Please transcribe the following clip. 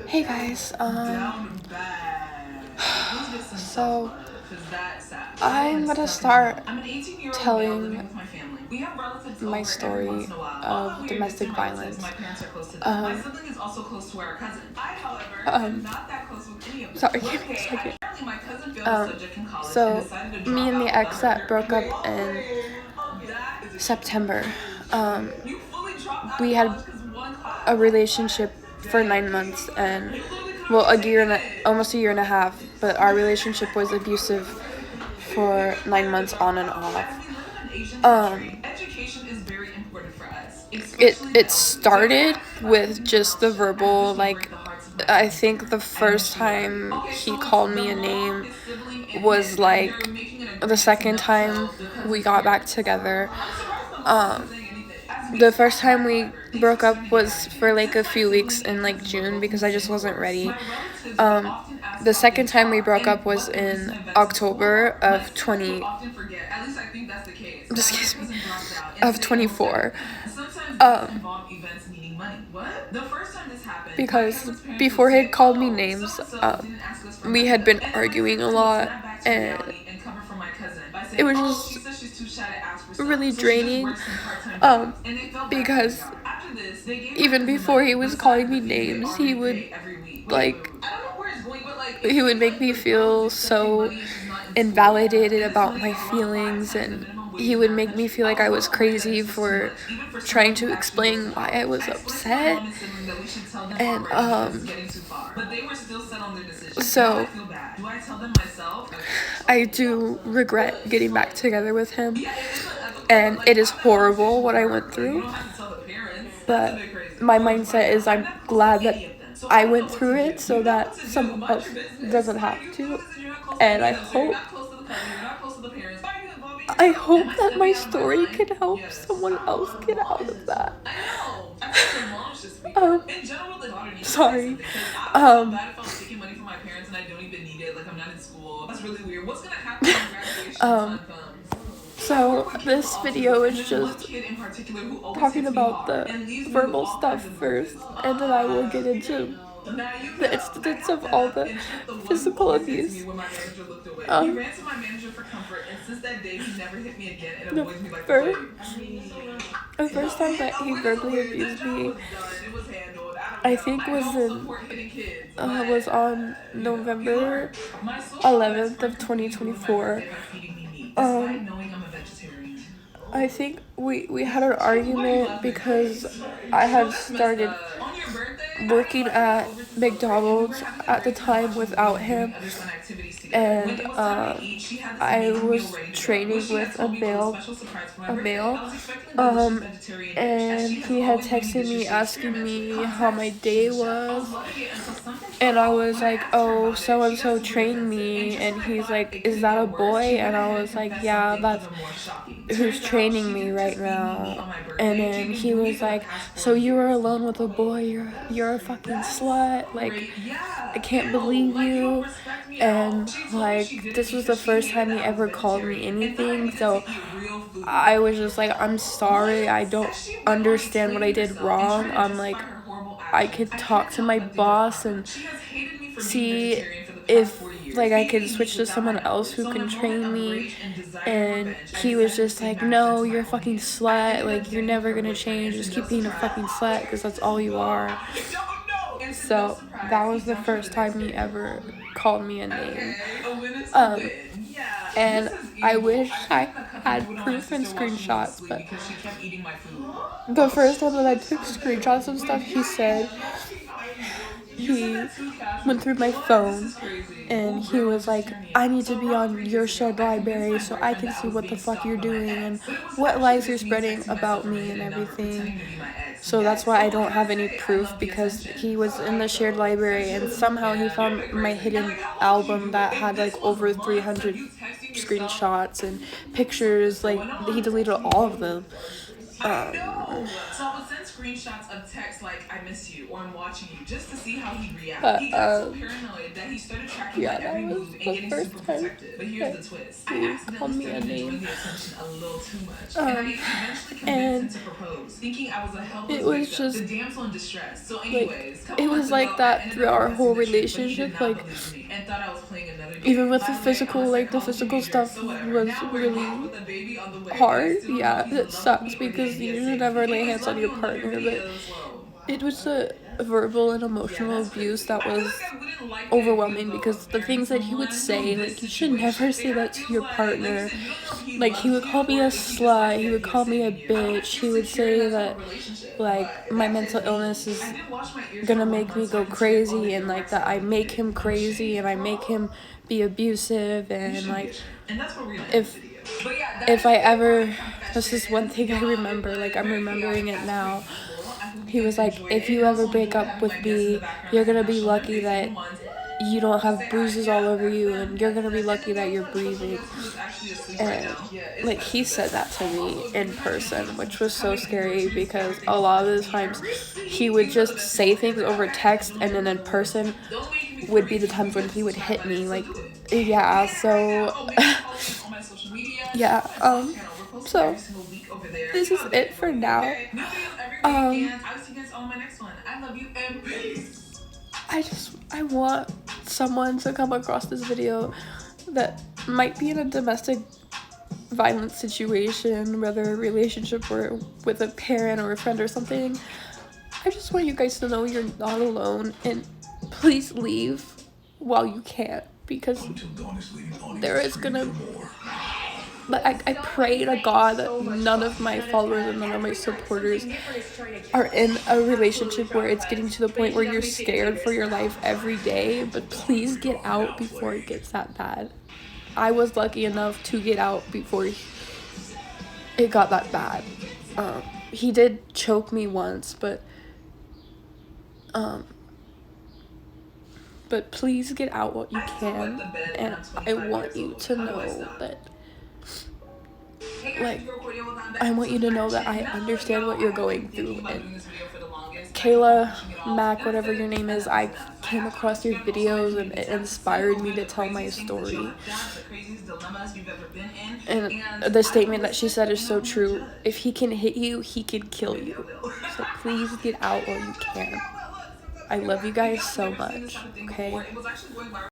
Hey guys, so I'm gonna start telling my story of domestic violence. Um, um, sorry, give me a second. So me and the ex that broke up in September, we had a relationship for 9 months and well almost a year and a half, but our relationship was abusive for 9 months on and off. It started with just the verbal, like I think the first time he called me a name was like the second time we got back together. The first time we broke up was for like a few weeks in like June because I just wasn't ready. The second time we broke up was in October of 20 excuse me of 24. Because before he had called me names, we had been arguing a lot and it was just really draining. Because even before he was calling me names, he would make me feel so invalidated about my feelings, and he would make me feel like I was crazy for trying to explain why I was upset. And so I do regret getting back together with him, and it is horrible what I went through, but my mindset is I'm glad that I went through it so that someone else doesn't have to. And I hope that my story can help someone else get out of that. Sorry. So this video is just talking about the verbal stuff first, and then I will get into the incidents of all the physical abuse. The first time that he verbally abused me, I think was on November 11th of 2024. I think we had an argument because I had started working at McDonald's at the time without him, and I was training with a male, and he had texted me asking me how my day was, and I was like, oh, so and so trained me, and he's like, is that a boy? And I was like, yeah, that's who's training me right now. And then he was like, so you were alone with a boy, you're a fucking slut, like I can't believe you. And like this was the first time he ever called me anything, so I was just like, I'm sorry, I don't understand what I did wrong. I'm like, I could talk to my boss and see if like I could switch to someone else who can train me. And he was just like, no, you're a fucking slut, like you're never gonna change, just keep being a fucking slut because that's all you are. So that was the first time he ever called me a name. And I wish I had proof and screenshots, but the first time that I took screenshots of stuff he said, he went through my phone and he was like, I need to be on your shared library so I can see what the fuck you're doing and what lies you're spreading about me and everything. So that's why I don't have any proof, because he was in the shared library and somehow he found my hidden album that had like over 300 screenshots and pictures. Like he deleted all of them. screenshots of texts like "I miss you" or "I'm watching you" just to see how he'd react. But He got so paranoid that he started tracking my yeah, that every was move and the getting first super time protective. But here's that the twist: I he accidentally called me a started enjoying name. the attention a little too much, and I eventually convinced him to propose, thinking I was a helpless It was victim, just the damsel in distress. So, like, anyways, it was like that throughout our whole relationship. Like, and thought I was playing another game. even with By the the way, I'm a physical, like the psychology physical major, stuff so whatever. was Now we're really involved with a baby on the way. I hard. still don't know Yeah, if he's in it love with sucks me or because the you idea should of never lay saving me. hands on Love your you on other partner, but videos. Whoa. it was the verbal and emotional abuse that was overwhelming, because the things that he would say, like, you should never say that to your partner. Like, he would call me a slut, he would call me a bitch, he would say that, like, my mental illness is gonna make me go crazy, and like that I make him crazy and I make him be abusive, and like if I ever, this is one thing I remember, like I'm remembering it now. He was like, if you ever break up with me, you're gonna be lucky that you don't have bruises all over you, and you're gonna be lucky that you're breathing. And like, he said that to me in person, which was so scary, because a lot of the times he would just say things over text, and then in person would be the times when he would hit me. Like, yeah, so yeah, so this is it for now. I want someone to come across this video that might be in a domestic violence situation, whether a relationship or with a parent or a friend or something. I just want you guys to know you're not alone, and please leave while you can, because there is gonna, but I pray to God that none of my followers and none of my supporters are in a relationship where it's getting to the point where you're scared for your life every day. But please get out before it gets that bad. I was lucky enough to get out before it got that bad. He did choke me once, but please get out what you can, and I want you to know that, like, I want you to know that I understand what you're going through. And Kayla, Mac, whatever your name is, I came across your videos and it inspired me to tell my story. And the statement that she said is so true. If he can hit you, he can kill you. So please get out while you can. I love you guys so much, okay?